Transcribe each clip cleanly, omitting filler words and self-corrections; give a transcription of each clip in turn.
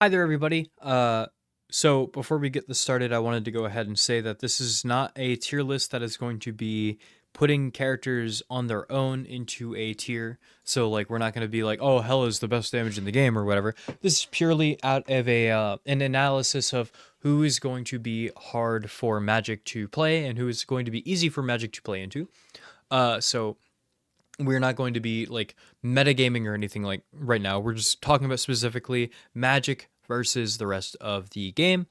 Hi there, everybody. So before we get this started, I wanted to go ahead and say that this is not a tier list that is going to be putting characters on their own into a tier. So like we're not going to be like, oh, Hela is the best damage in the game or whatever. This is purely out of a an analysis of who is going to be hard for Magic to play and who is going to be easy for Magic to play into. So we're not going to be like metagaming or anything like right now. We're just talking about specifically Magic versus the rest of the game.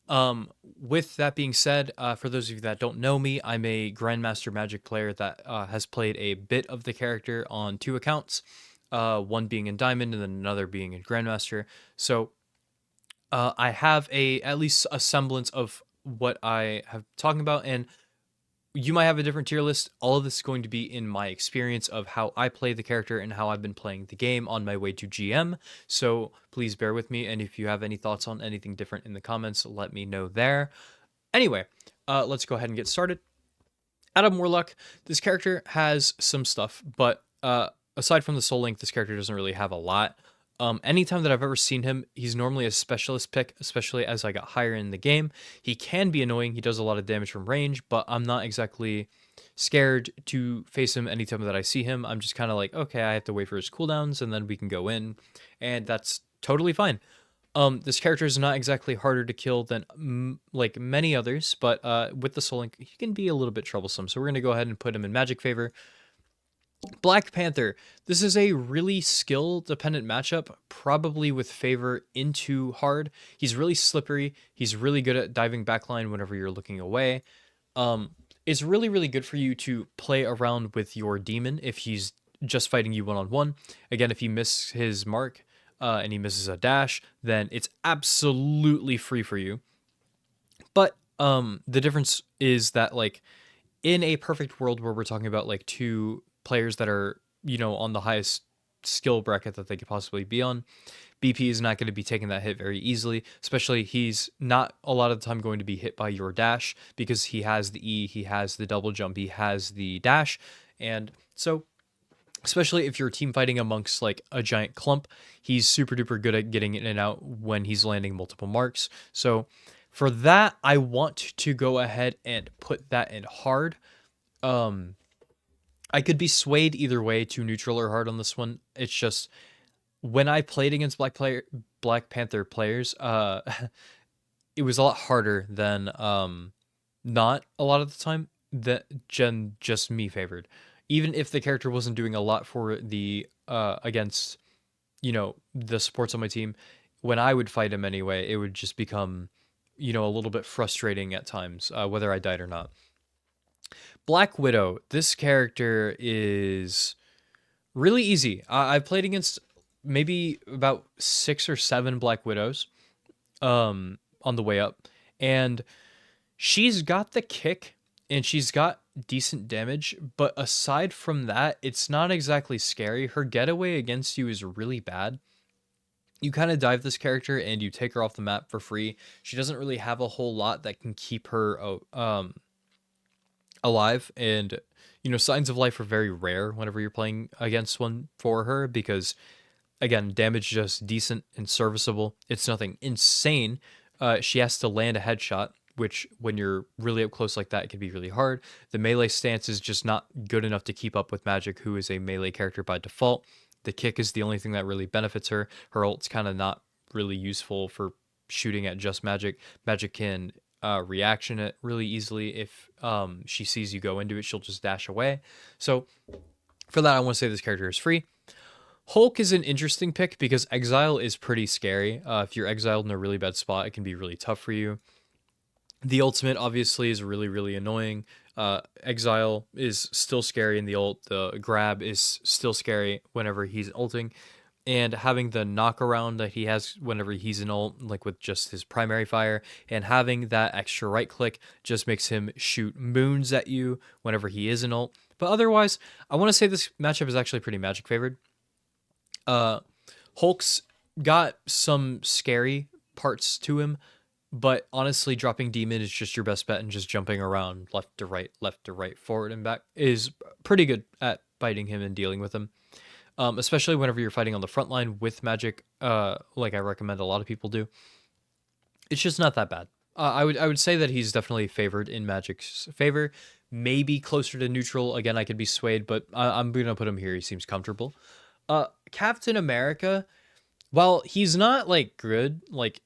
With that being said, for those of you that don't know me, I'm a Grandmaster Magic player that has played a bit of the character on two accounts, one being in Diamond and then another being in Grandmaster. So I have a at least a semblance of what I have talking about, and you might have a different tier list. All of this is going to be in my experience of how I play the character and how I've been playing the game on my way to GM. So please bear with me. And if you have any thoughts on anything different in the comments, let me know there. Anyway, let's go ahead and get started. Adam Warlock, this character has some stuff, but aside from the soul link, this character doesn't really have a lot. Anytime that I've ever seen him, he's normally a specialist pick, especially as I got higher in the game. He can be annoying. He does a lot of damage from range, but I'm not exactly scared to face him anytime that I see him. I'm just kind of like, okay, I have to wait for his cooldowns and then we can go in, and that's totally fine. This character is not exactly harder to kill than like many others, but with the Soul Link, he can be a little bit troublesome. So we're gonna go ahead and put him in Magic favor. Black Panther. This is a really skill dependent matchup, probably with favor into hard. He's really slippery. He's really good at diving backline whenever you're looking away. It's really, really good for you to play around with your demon if he's just fighting you one on one. Again, if he misses his mark and he misses a dash, then it's absolutely free for you. But the difference is that like in a perfect world where we're talking about like two players that are, on the highest skill bracket that they could possibly be on, BP is not going to be taking that hit very easily, especially he's not a lot of the time going to be hit by your dash because he has the E, he has the double jump, he has the dash. And so especially if you're team fighting amongst like a giant clump, he's super duper good at getting in and out when he's landing multiple marks. So for that, I want to go ahead and put that in hard. I could be swayed either way to neutral or hard on this one. It's just when I played against Black Panther players, it was a lot harder than not a lot of the time that just me favored. Even if the character wasn't doing a lot for the against the supports on my team, when I would fight him anyway, it would just become a little bit frustrating at times, whether I died or not. Black Widow. This character is really easy. I've played against maybe about 6 or 7 Black Widows on the way up, and she's got the kick and she's got decent damage, but aside from that, it's not exactly scary. Her getaway against you is really bad. You kind of dive this character and you take her off the map for free. She doesn't really have a whole lot that can keep her alive, and signs of life are very rare whenever you're playing against one for her because again, damage just decent and serviceable. It's nothing insane. She has to land a headshot, which when you're really up close like that, it can be really hard. The melee stance is just not good enough to keep up with Magik, who is a melee character by default. The kick is the only thing that really benefits her. Her ult's kind of not really useful for shooting at just Magik. Magik can reaction it really easily. If she sees you go into it, she'll just dash away. So for that, I want to say this character is free. Hulk is an interesting pick because Exile is pretty scary. If you're exiled in a really bad spot, it can be really tough for you. The ultimate obviously is really, really annoying. Exile is still scary in the ult. The grab is still scary whenever he's ulting. And having the knockaround that he has whenever he's in ult, like with just his primary fire, and having that extra right click just makes him shoot moons at you whenever he is in ult. But otherwise, I want to say this matchup is actually pretty Magic favored. Hulk's got some scary parts to him, but honestly, dropping Demon is just your best bet, and just jumping around left to right, forward and back is pretty good at fighting him and dealing with him. especially whenever you're fighting on the front line with Magik, like I recommend a lot of people do. It's just not that bad. I would say that he's definitely favored in Magic's favor. Maybe closer to neutral. Again, I could be swayed, but I'm gonna put him here. He seems comfortable. Captain America, while he's not like good, like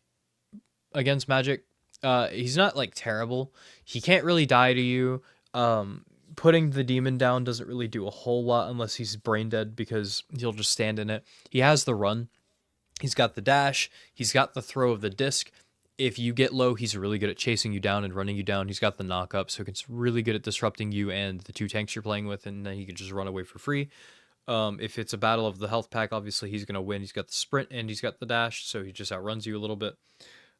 against Magik, he's not like terrible. He can't really die to you. Putting the demon down doesn't really do a whole lot unless he's brain dead because he'll just stand in it. He has the run. He's got the dash. He's got the throw of the disc. If you get low, he's really good at chasing you down and running you down. He's got the knock up, so it's really good at disrupting you and the two tanks you're playing with, and then he can just run away for free. If it's a battle of the health pack, obviously he's going to win. He's got the sprint and he's got the dash, so he just outruns you a little bit.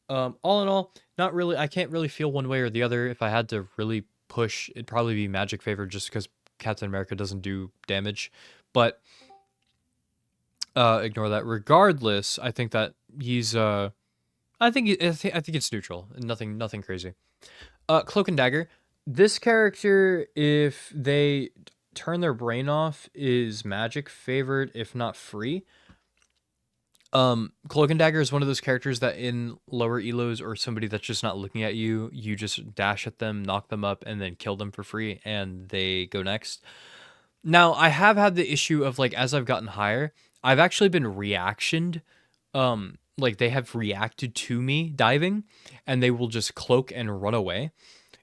All in all, not really. I can't really feel one way or the other. If I had to really push, it'd probably be Magik favored just because Captain America doesn't do damage. But ignore that. Regardless, I think that he's I think it's neutral. Nothing crazy. Cloak and Dagger. This character, if they turn their brain off, is Magik favored, if not free. Cloak and Dagger is one of those characters that in lower elos or somebody that's just not looking at you, you just dash at them, knock them up, and then kill them for free, and they go next. Now, I have had the issue of like as I've gotten higher, I've actually been reactioned. Like they have reacted to me diving, and they will just cloak and run away,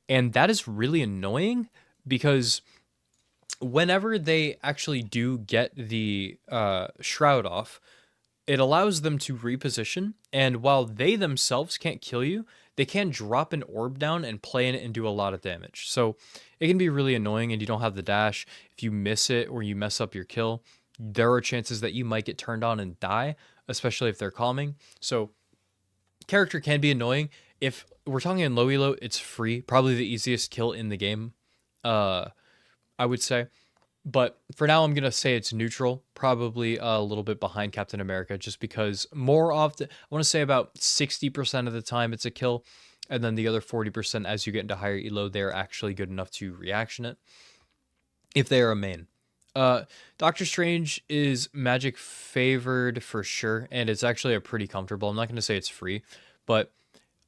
and that is really annoying because whenever they actually do get the shroud off, it allows them to reposition, and while they themselves can't kill you, they can drop an orb down and play in it and do a lot of damage. So it can be really annoying, and you don't have the dash. If you miss it or you mess up your kill, there are chances that you might get turned on and die, especially if they're calming. So character can be annoying. If we're talking in low elo, it's free. Probably the easiest kill in the game, I would say. But for now, I'm going to say it's neutral, probably a little bit behind Captain America, just because more often, I want to say about 60% of the time it's a kill, and then the other 40% as you get into higher elo, they're actually good enough to reaction it, if they are a main. Doctor Strange is Magik favored for sure, and it's actually a pretty comfortable. I'm not going to say it's free, but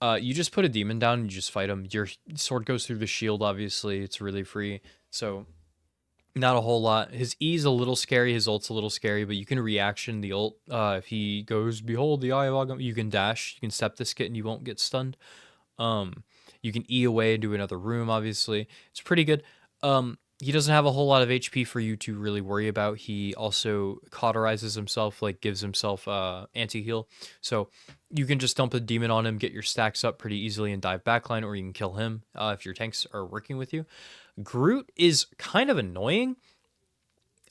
you just put a demon down and you just fight him. Your sword goes through the shield, obviously. It's really free, so not a whole lot. His E's a little scary, his ult's a little scary, but you can reaction the ult. If he goes, behold the eye of Agam, you can dash, you can step this kit and you won't get stunned. You can E away into another room, obviously. It's pretty good. He doesn't have a whole lot of HP for you to really worry about. He also cauterizes himself, like gives himself anti-heal. So you can just dump a demon on him, get your stacks up pretty easily and dive backline, or you can kill him if your tanks are working with you. Groot is kind of annoying.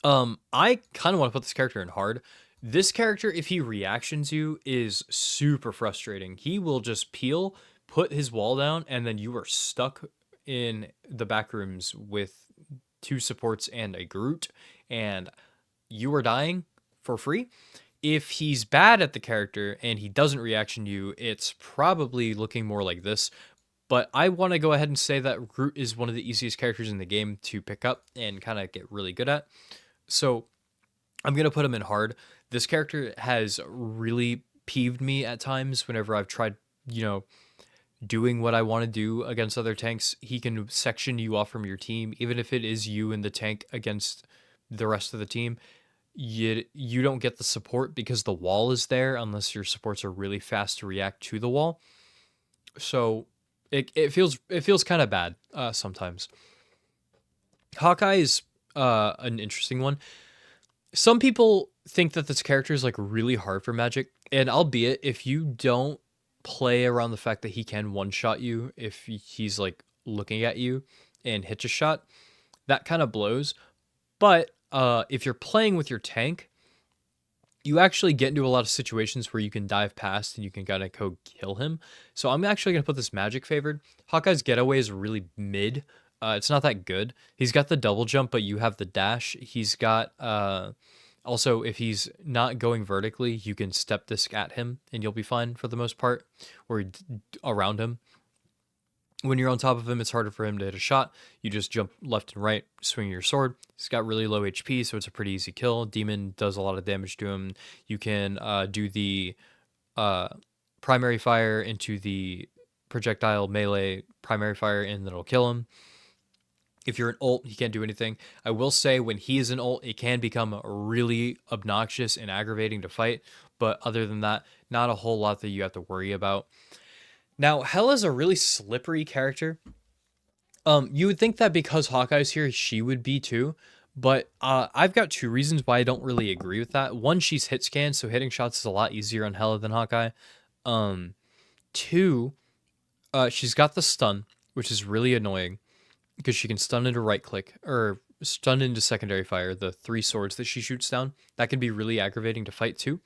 I kind of want to put this character in hard. This character, if he reactions you, is super frustrating. He will just peel, put his wall down, and then you are stuck in the back rooms with two supports and a Groot, and you are dying for free. If he's bad at the character and he doesn't reaction you, it's probably looking more like this. But I want to go ahead and say that Groot is one of the easiest characters in the game to pick up and kind of get really good at. So I'm going to put him in hard. This character has really peeved me at times whenever I've tried, doing what I want to do against other tanks. He can section you off from your team, even if it is you and the tank against the rest of the team. You don't get the support because the wall is there unless your supports are really fast to react to the wall. So it feels kind of bad sometimes. Hawkeye is an interesting one. Some people think that this character is like really hard for Magik, and albeit if you don't play around the fact that he can one-shot you if he's like looking at you and hits a shot, that kind of blows. But if you're playing with your tank, you actually get into a lot of situations where you can dive past and you can kind of go kill him. So I'm actually going to put this Magik favored. Hawkeye's getaway is really mid. It's not that good. He's got the double jump, but you have the dash. He's got also, if he's not going vertically, you can step disc at him and you'll be fine for the most part, or around him. When you're on top of him, it's harder for him to hit a shot. You just jump left and right, swing your sword. He's got really low HP, so it's a pretty easy kill. Demon does a lot of damage to him. You can do the uh, primary fire into the projectile melee primary fire, and that'll kill him. If you're an ult, he can't do anything. I will say when he is an ult, it can become really obnoxious and aggravating to fight. But other than that, not a whole lot that you have to worry about. Now, Hela's a really slippery character. You would think that because Hawkeye's here, she would be too. But I've got two reasons why I don't really agree with that. One, she's hit scan, so hitting shots is a lot easier on Hela than Hawkeye. Two, she's got the stun, which is really annoying because she can stun into right click or stun into secondary fire, the 3 swords that she shoots down. That can be really aggravating to fight too.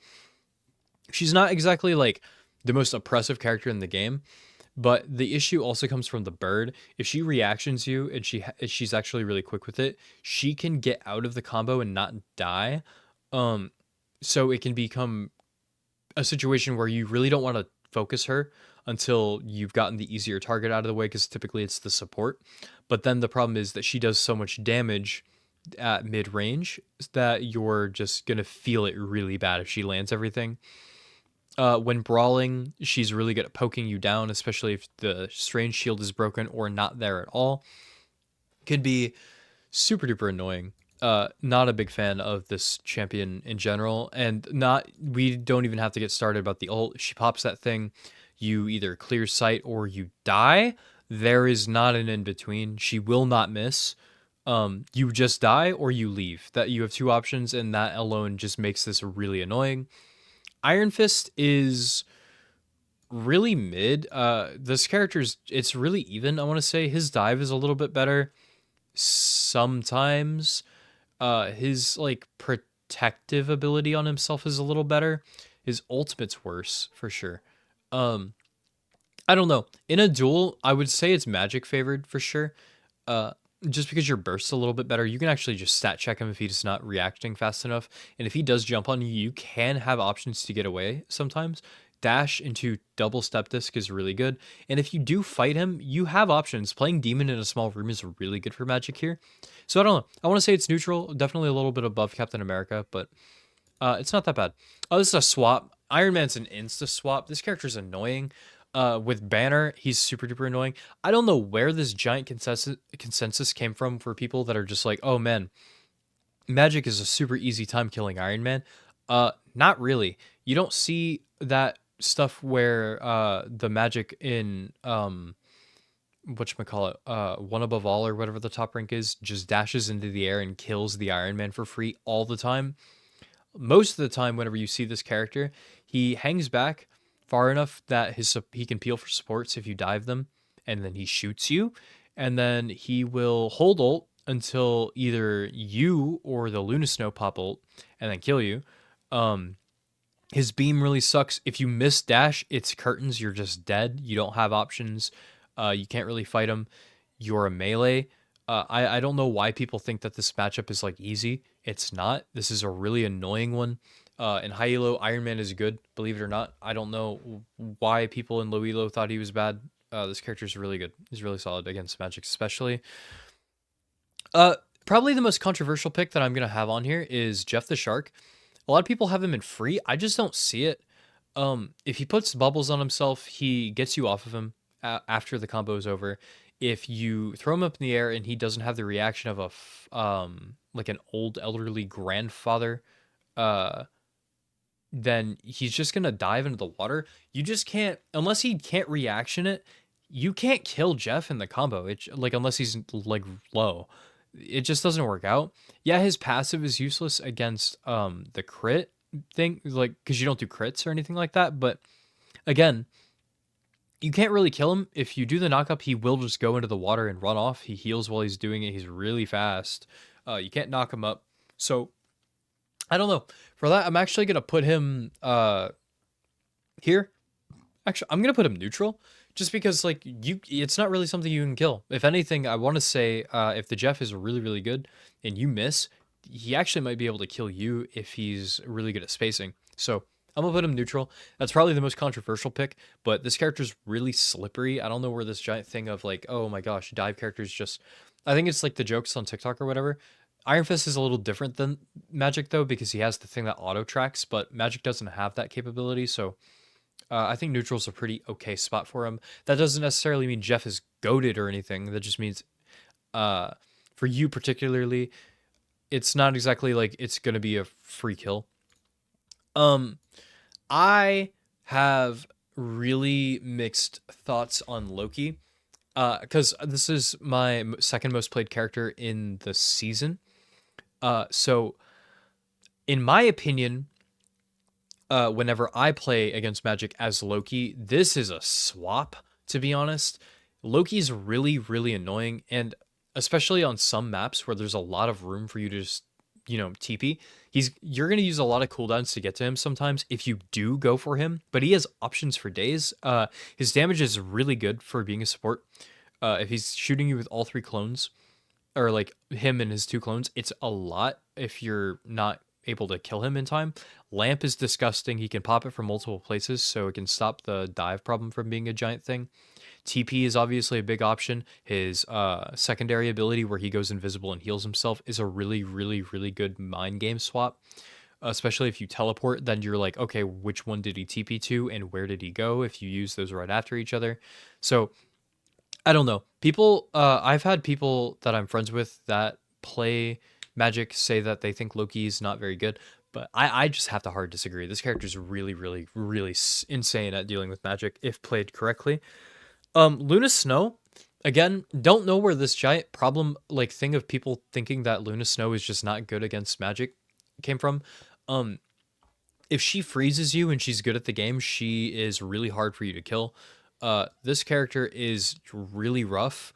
She's not exactly like the most oppressive character in the game, but the issue also comes from the bird. If she reactions you and she's actually really quick with it, she can get out of the combo and not die. So it can become a situation where you really don't want to focus her until you've gotten the easier target out of the way, because typically it's the support. But then the problem is that she does so much damage at mid range that you're just gonna feel it really bad if she lands everything. When brawling, she's really good at poking you down, especially if the strange shield is broken or not there at all. Could be super duper annoying. Not a big fan of this champion in general, and we don't even have to get started about the ult. She pops that thing, you either clear sight or you die. There is not an in between. She will not miss. You just die or you leave. That you have 2 options, and that alone just makes this really annoying. Iron Fist is really mid. This character's, it's really even, I want to say. His dive is a little bit better sometimes. His like protective ability on himself is a little better. His ultimate's worse for sure. I don't know. In a duel, I would say it's Magik favored for sure. Just because your burst's a little bit better, you can actually just stat check him if he's not reacting fast enough. And if he does jump on you, you can have options to get away sometimes. Dash into double step disc is really good. And if you do fight him, you have options. Playing Demon in a small room is really good for Magik here. So I don't know. I want to say it's neutral. Definitely a little bit above Captain America, but it's not that bad. Oh, this is a swap. Iron Man's an insta swap. This character's annoying. With Banner, he's super duper annoying. I don't know where this giant consensus came from for people that are just like, oh man, Magik is a super easy time killing Iron Man. Not really. You don't see that stuff where the Magik in whatchamacallit, One Above All or whatever the top rank is, just dashes into the air and kills the Iron Man for free all the time. Most of the time, whenever you see this character, he hangs back far enough that he can peel for supports if you dive them, and then he shoots you, and then he will hold ult until either you or the Luna Snow pop ult and then kill you. His beam really sucks. If you miss dash, it's curtains. You're just dead. You don't have options. You can't really fight him. You're a melee. I don't know why people think that this matchup is like easy. It's not. This is a really annoying one. In high elo, Iron Man is good, believe it or not. I don't know why people in low elo thought he was bad. This character is really good. He's really solid against Magik, especially. Probably the most controversial pick that I'm gonna have on here is Jeff the Shark. A lot of people have him in free. I just don't see it. If he puts bubbles on himself, he gets you off of him after the combo is over. If you throw him up in the air and he doesn't have the reaction of like an old elderly grandfather, then he's just gonna dive into the water. You just can't, unless he can't reaction it, you can't kill Jeff in the combo. It's like, unless he's like low, it just doesn't work out. Yeah, his passive is useless against the crit thing, like, because you don't do crits or anything like that. But again, you can't really kill him. If you do the knockup, he will just go into the water and run off. He heals while he's doing it. He's really fast. You can't knock him up. So I don't know. For that, I'm actually going to put him here. Actually, I'm going to put him neutral just because, like, it's not really something you can kill. If anything, I want to say if the Jeff is really, really good and you miss, he actually might be able to kill you if he's really good at spacing. So I'm gonna put him neutral. That's probably the most controversial pick, but this character's really slippery. I don't know where this giant thing of like, oh my gosh, dive characters just. I think it's like the jokes on TikTok or whatever. Iron Fist is a little different than Magic though because he has the thing that auto tracks, but Magic doesn't have that capability. So I think neutral's a pretty okay spot for him. That doesn't necessarily mean Jeff is goated or anything. That just means uh, for you particularly, it's not exactly like it's gonna be a free kill. Um, I have really mixed thoughts on Loki. Because this is my second most played character in the season. So in my opinion, whenever I play against Magic as Loki, this is a swap, to be honest. Loki's really, really annoying, and especially on some maps where there's a lot of room for you to just, TP, you're gonna use a lot of cooldowns to get to him sometimes if you do go for him, but he has options for days. His damage is really good for being a support. If he's shooting you with all three clones, or like him and his two clones, it's a lot if you're not able to kill him in time. Lamp is disgusting. He can pop it from multiple places, so it can stop the dive problem from being a giant thing. TP is obviously a big option. His secondary ability, where he goes invisible and heals himself, is a really, really, really good mind game swap. Especially if you teleport, then you're like, okay, which one did he TP to and where did he go if you use those right after each other? So I don't know. People, I've had people that I'm friends with that play Magic say that they think Loki is not very good, but I just have to hard disagree. This character is really, really, really insane at dealing with Magic if played correctly. Luna Snow, again, don't know where this giant problem, like thing of people thinking that Luna Snow is just not good against Magic came from. Um, if she freezes you and she's good at the game, she is really hard for you to kill. This character is really rough.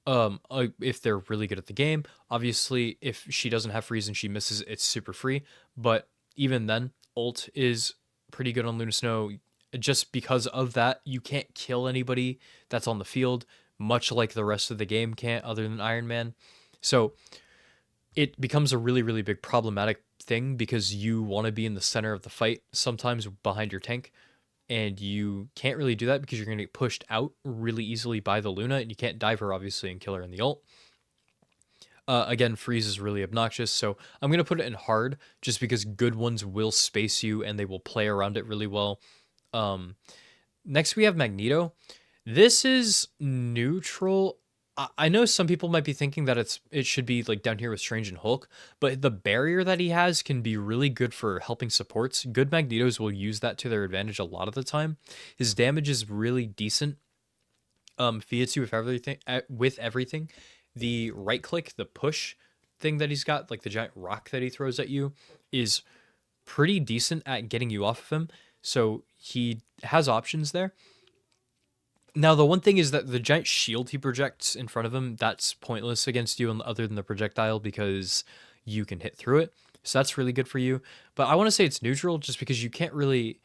If they're really good at the game, obviously, if she doesn't have freeze and she misses, it's super free. But even then, ult is pretty good on Luna Snow. Just because of that, you can't kill anybody that's on the field, much like the rest of the game can't, other than Iron Man. So it becomes a really, really big problematic thing because you want to be in the center of the fight, sometimes behind your tank, and you can't really do that because you're going to get pushed out really easily by the Luna, and you can't dive her, obviously, and kill her in the ult. Again, freeze is really obnoxious, so I'm going to put it in hard just because good ones will space you and they will play around it really well. Next, we have Magneto. This is neutral. I know some people might be thinking that it should be like down here with Strange and Hulk, but the barrier that he has can be really good for helping supports. Good Magnetos will use that to their advantage a lot of the time. His damage is really decent. If he hits you with everything, the right click, the push thing that he's got, like the giant rock that he throws at you, is pretty decent at getting you off of him. So he has options there. Now, the one thing is that the giant shield he projects in front of him, that's pointless against you other than the projectile because you can hit through it. So that's really good for you. But I want to say it's neutral just because you can't really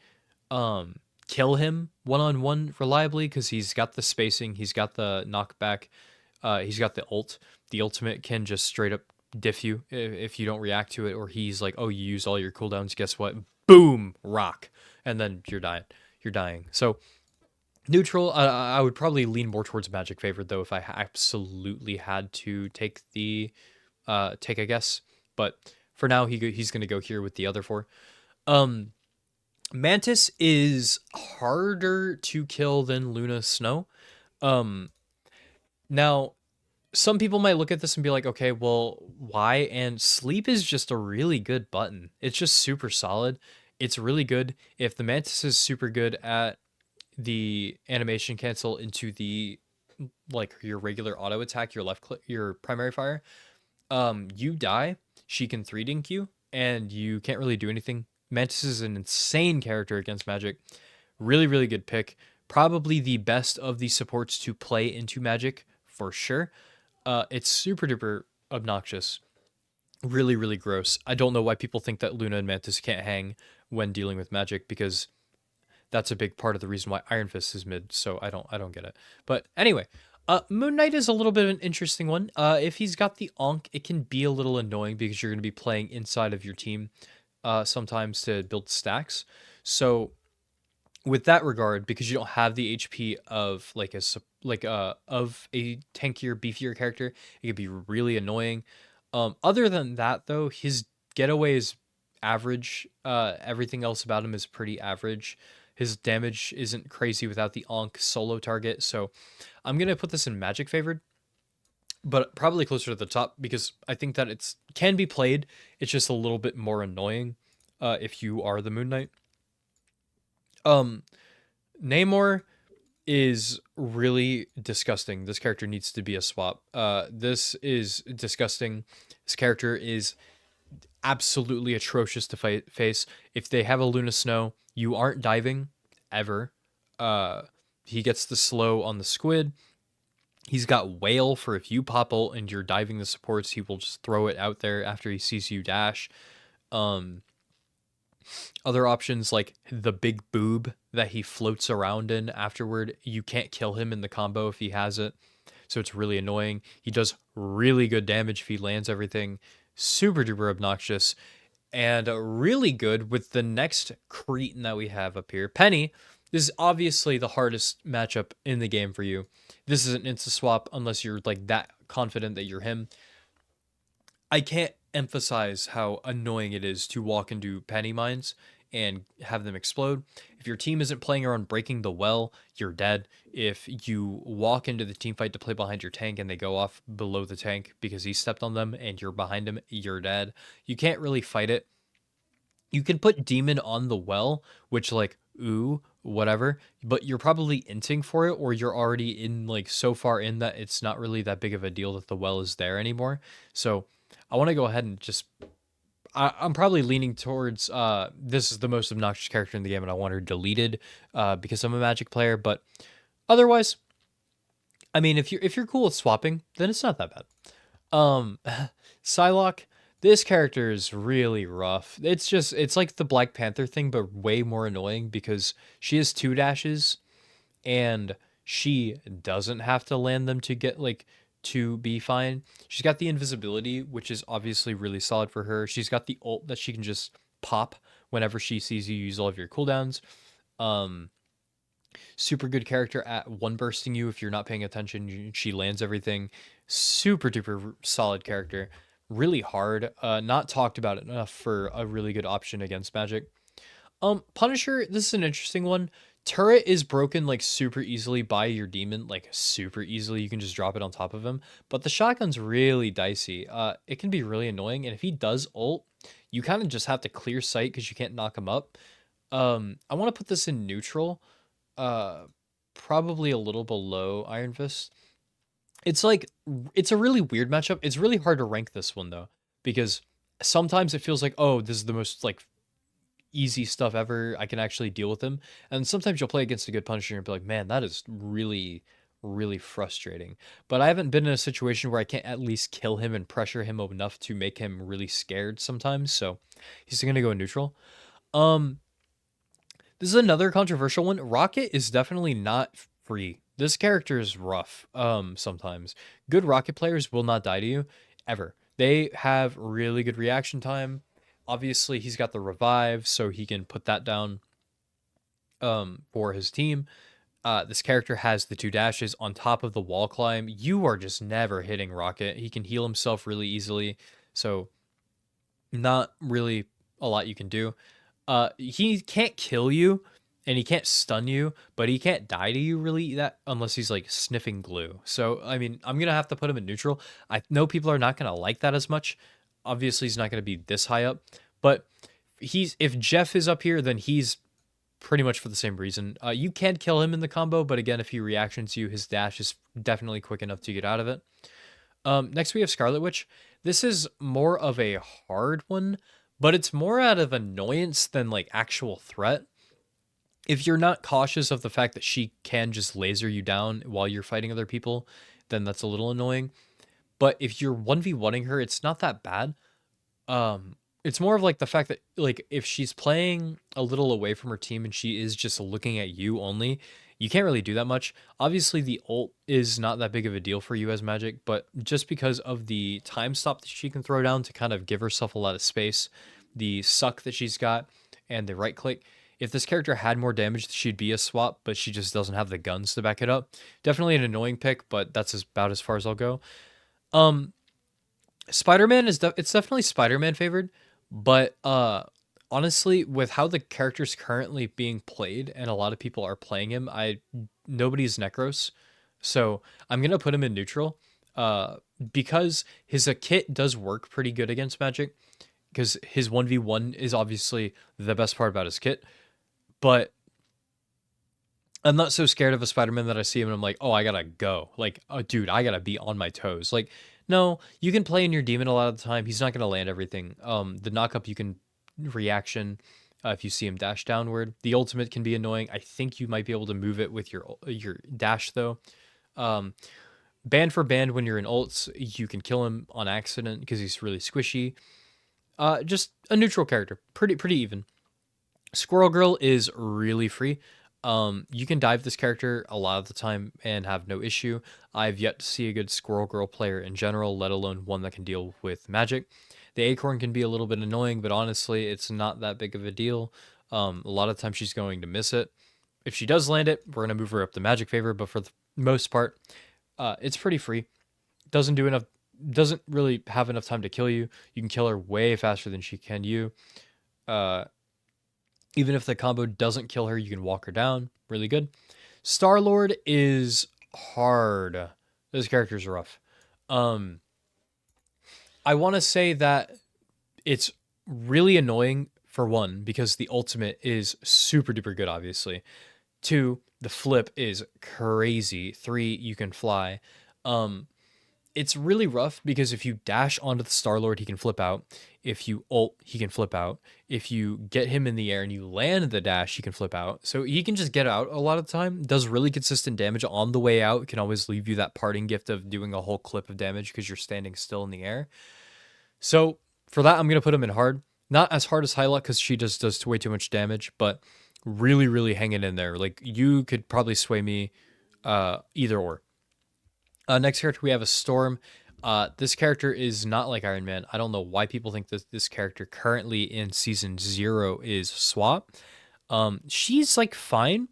kill him one-on-one reliably because he's got the spacing, he's got the knockback, he's got the ult. The ultimate can just straight up diff you if you don't react to it, or he's like, oh, you used all your cooldowns, guess what? Boom! Rock. And then you're dying. You're dying. So neutral, I would probably lean more towards Magic favored though if I absolutely had to take a guess. But for now, he's going to go here with the other four. Mantis is harder to kill than Luna Snow. Now, some people might look at this and be like, okay, well, why? And sleep is just a really good button. It's just super solid. It's really good. If the Mantis is super good at the animation cancel into the like your regular auto attack, your left click, your primary fire, you die, she can 3-dink you, and you can't really do anything. Mantis is an insane character against Magic. Really, really good pick. Probably the best of the supports to play into Magic for sure. It's super duper obnoxious. Really, really gross. I don't know why people think that Luna and Mantis can't hang when dealing with Magic because that's a big part of the reason why Iron Fist is mid. So I don't get it. But anyway, Moon Knight is a little bit of an interesting one. If he's got the Onk, it can be a little annoying because you're going to be playing inside of your team sometimes to build stacks. So with that regard, because you don't have the HP of like of a tankier, beefier character, it could be really annoying. Other than that, though, his getaway is average. Everything else about him is pretty average. His damage isn't crazy without the Onk solo target, so I'm gonna put this in Magic favored, but probably closer to the top because I think that it's can be played. It's just a little bit more annoying if you are the Moon Knight. Um, Namor is really disgusting. This character needs to be a swap. This is disgusting. This character is absolutely atrocious to face. If they have a Luna Snow, you aren't diving ever. Uh, he gets the slow on the squid. He's got whale for if you pop ult and you're diving the supports, he will just throw it out there after he sees you dash. Um, Other options like the big boob that he floats around in afterward, you can't kill him in the combo if he has it. So it's really annoying. He does really good damage if he lands everything. Super duper obnoxious. And really good with the next cretin that we have up here. Penny. This is obviously the hardest matchup in the game for you. This is an insta swap unless you're like that confident that you're him. I can't emphasize how annoying it is to walk into penny mines and have them explode. If your team isn't playing around breaking the well, you're dead. If you walk into the team fight to play behind your tank and they go off below the tank because he stepped on them and you're behind him, you're dead. You can't really fight it. You can put demon on the well, which like, ooh, whatever, but you're probably inting for it or you're already in like so far in that it's not really that big of a deal that the well is there anymore. So I want to go ahead and just I'm probably leaning towards this is the most obnoxious character in the game and I want her deleted because I'm a Magic player, but otherwise, I mean if you're cool with swapping, then it's not that bad. Um Psylocke, this character is really rough. It's like the Black Panther thing, but way more annoying because she has two dashes and she doesn't have to land them to get like to be fine. She's got the invisibility, which is obviously really solid for her. She's got the ult that she can just pop whenever she sees you use all of your cooldowns. Um, Super good character at one bursting you if you're not paying attention. She lands everything. Super duper solid character. Really hard. Not talked about enough for a really good option against Magic. Punisher, this is an interesting one. Turret is broken like super easily by your demon, like super easily. You can just drop it on top of him. But the shotgun's really dicey. It can be really annoying, and if he does ult, you kind of just have to clear sight because you can't knock him up. I want to put this in neutral. Uh, Probably a little below Iron Fist. It's like it's a really weird matchup. It's really hard to rank this one though because sometimes it feels like, oh, this is the most like easy stuff ever. I can actually deal with him. And sometimes you'll play against a good Punisher and be like, man, that is really, really frustrating. But I haven't been in a situation where I can't at least kill him and pressure him enough to make him really scared sometimes. So he's gonna go neutral. Um, this is another controversial one. Rocket is definitely not free. This character is rough. Sometimes good Rocket players will not die to you ever. They have really good reaction time. Obviously, he's got the revive, so he can put that down for his team. This character has the two dashes on top of the wall climb. You are just never hitting Rocket. He can heal himself really easily, so not really a lot you can do. He can't kill you and he can't stun you, but he can't die to you really that unless he's like sniffing glue. So I mean, I'm gonna have to put him in neutral. I know people are not gonna like that as much. Obviously, he's not gonna be this high up, but he's if Jeff is up here, then he's pretty much for the same reason. You can kill him in the combo, but again, if he reactions you, his dash is definitely quick enough to get out of it. Next we have Scarlet Witch. This is more of a hard one, but it's more out of annoyance than like actual threat. If you're not cautious of the fact that she can just laser you down while you're fighting other people, then that's a little annoying. But if you're 1v1ing her, it's not that bad. It's more of like the fact that like if she's playing a little away from her team and she is just looking at you only, you can't really do that much. Obviously, the ult is not that big of a deal for you as Magic, but just because of the time stop that she can throw down to kind of give herself a lot of space, the suck that she's got, and the right click, If this character had more damage, she'd be a swap, but she just doesn't have the guns to back it up. Definitely an annoying pick, but that's about as far as I'll go. Um, Spider-Man it's definitely Spider-Man favored, but honestly, with how the character's currently being played and a lot of people are playing him, nobody's Necros. So I'm gonna put him in neutral. Uh because his kit does work pretty good against Magik, because his 1v1 is obviously the best part about his kit. But I'm not so scared of a Spider-Man that I see him and I'm like, oh, I gotta go. Like, oh, dude, I gotta be on my toes. Like, no, you can play in your demon a lot of the time. He's not gonna land everything. The knockup you can reaction if you see him dash downward. The ultimate can be annoying. I think you might be able to move it with your dash though. Um, band for band when you're in ults, you can kill him on accident because he's really squishy. Just a neutral character, pretty even. Squirrel Girl is really free. You can dive this character a lot of the time and have no issue. I've yet to see a good Squirrel Girl player in general, let alone one that can deal with Magik. The Acorn can be a little bit annoying, but honestly, it's not that big of a deal. A lot of times she's going to miss it. If she does land it, we're gonna move her up the Magik favor, but for the most part, it's pretty free. Doesn't do enough. Doesn't really have enough time to kill you. You can kill her way faster than she can you. Uh, Even if the combo doesn't kill her, you can walk her down. Really good. Star-Lord is hard. This character's rough. I want to say that it's really annoying for one, because the ultimate is super duper good, obviously. Two, the flip is crazy. Three, you can fly. It's really rough because if you dash onto the Star-Lord, he can flip out. If you ult, he can flip out. If you get him in the air and you land the dash, he can flip out. So he can just get out a lot of the time. Does really consistent damage on the way out. It can always leave you that parting gift of doing a whole clip of damage because you're standing still in the air. So for that, I'm going to put him in hard. Not as hard as Hela because she just does way too much damage, but really, really hanging in there. Like, you could probably sway me either or. Next character, we have a Storm. This character is not like Iron Man. I don't know why people think that this character currently in season 0 is swap. She's like fine,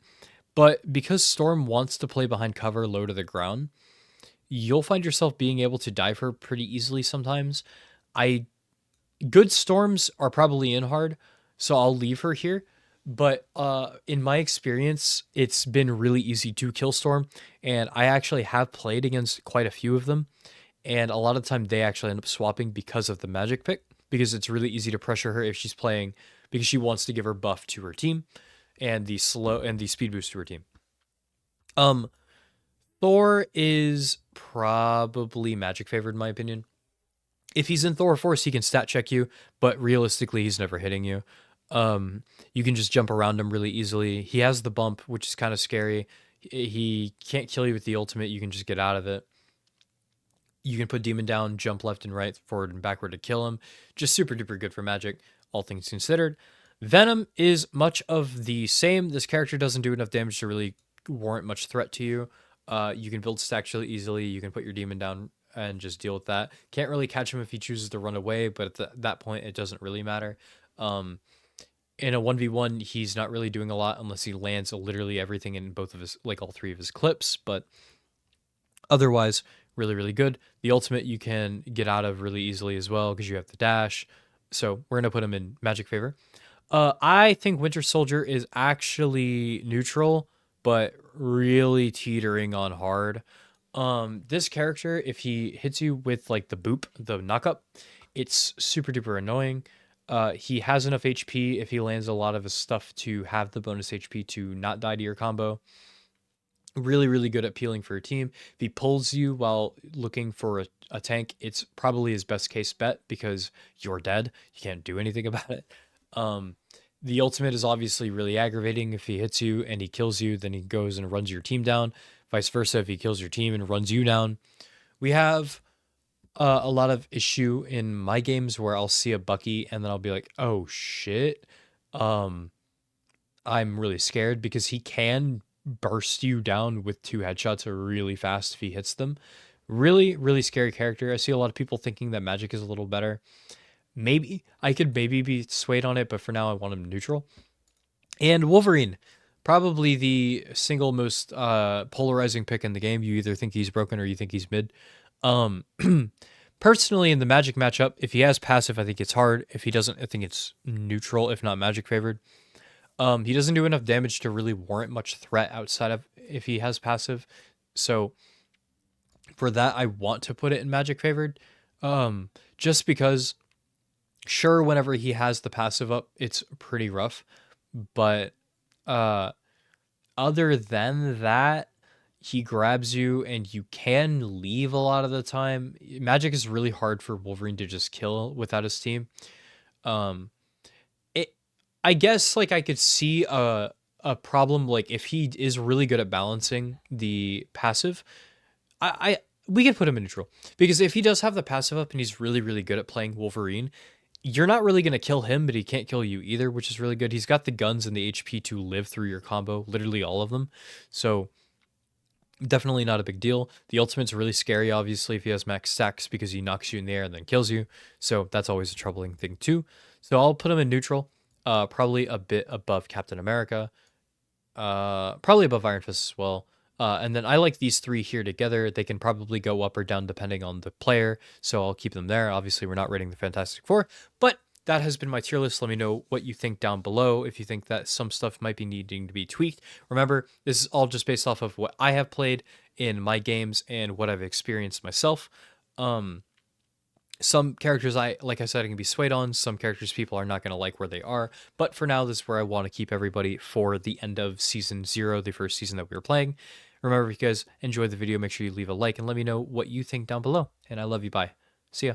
but because Storm wants to play behind cover low to the ground, you'll find yourself being able to dive her pretty easily sometimes. Good Storms are probably in hard, so I'll leave her here. But in my experience, it's been really easy to kill Storm, and I actually have played against quite a few of them, and a lot of the time they actually end up swapping because of the Magik pick, because it's really easy to pressure her if she's playing, because she wants to give her buff to her team and the speed boost to her team. Thor is probably Magik favored in my opinion. If he's in Thor Force, he can stat check you, but realistically, he's never hitting you. You can just jump around him really easily. He has the bump, which is kind of scary. He can't kill you with the ultimate. You can just get out of it. You can put Demon down, jump left and right, forward and backward to kill him. Just super duper good for Magik, all things considered. Venom is much of the same. This character doesn't do enough damage to really warrant much threat to you. You can build stacks really easily. You can put your Demon down and just deal with that. Can't really catch him if he chooses to run away, but at that point, it doesn't really matter. In a 1v1, he's not really doing a lot unless he lands literally everything in both of his, like all three of his clips, but otherwise, really, really good. The ultimate you can get out of really easily as well because you have the dash. So we're going to put him in Magik favor. I think Winter Soldier is actually neutral, but really teetering on hard. This character, if he hits you with like the boop, the knockup, it's super duper annoying. He has enough HP if he lands a lot of his stuff to have the bonus HP to not die to your combo. Really, really good at peeling for your team. If he pulls you while looking for a tank, it's probably his best case bet because you're dead. You can't do anything about it. The ultimate is obviously really aggravating. If he hits you and he kills you, then he goes and runs your team down. Vice versa, if he kills your team and runs you down. We have a lot of issue in my games where I'll see a Bucky and then I'll be like, oh shit. I'm really scared because he can burst you down with 2 headshots really fast if he hits them. Really, really scary character. I see a lot of people thinking that Magik is a little better. Maybe I could be swayed on it, but for now I want him neutral. And Wolverine, probably the single most polarizing pick in the game. You either think he's broken or you think he's mid. Um, Personally, in the Magic matchup, if he has passive, I think it's hard. If he doesn't, I think it's neutral, if not Magic favored. He doesn't do enough damage to really warrant much threat outside of if he has passive. So for that, I want to put it in Magic favored. Just because, sure, whenever he has the passive up, it's pretty rough. But uh, other than that, he grabs you and you can leave a lot of the time. Magic is really hard for Wolverine to just kill without his team. Um, it, I guess like I could see a problem like if he is really good at balancing the passive. I we could put him in neutral because if he does have the passive up and he's really good at playing Wolverine, you're not really going to kill him, but he can't kill you either, which is really good. He's got the guns and the HP to live through your combo, literally all of them. So definitely not a big deal. The ultimate's really scary, obviously, if he has max stacks because he knocks you in the air and then kills you. So that's always a troubling thing too. So I'll put him in neutral, probably a bit above Captain America, probably above Iron Fist as well. And then I like these three here together. They can probably go up or down depending on the player. So I'll keep them there. Obviously, we're not rating the Fantastic Four, but that has been my tier list. Let me know what you think down below. If you think that some stuff might be needing to be tweaked. Remember, this is all just based off of what I have played in my games and what I've experienced myself. Some characters like I said, I can be swayed on. Some characters people are not going to like where they are. But for now, this is where I want to keep everybody for the end of season 0, the first season that we were playing. Remember, if you guys enjoyed the video, make sure you leave a like and let me know what you think down below. And I love you. Bye. See ya.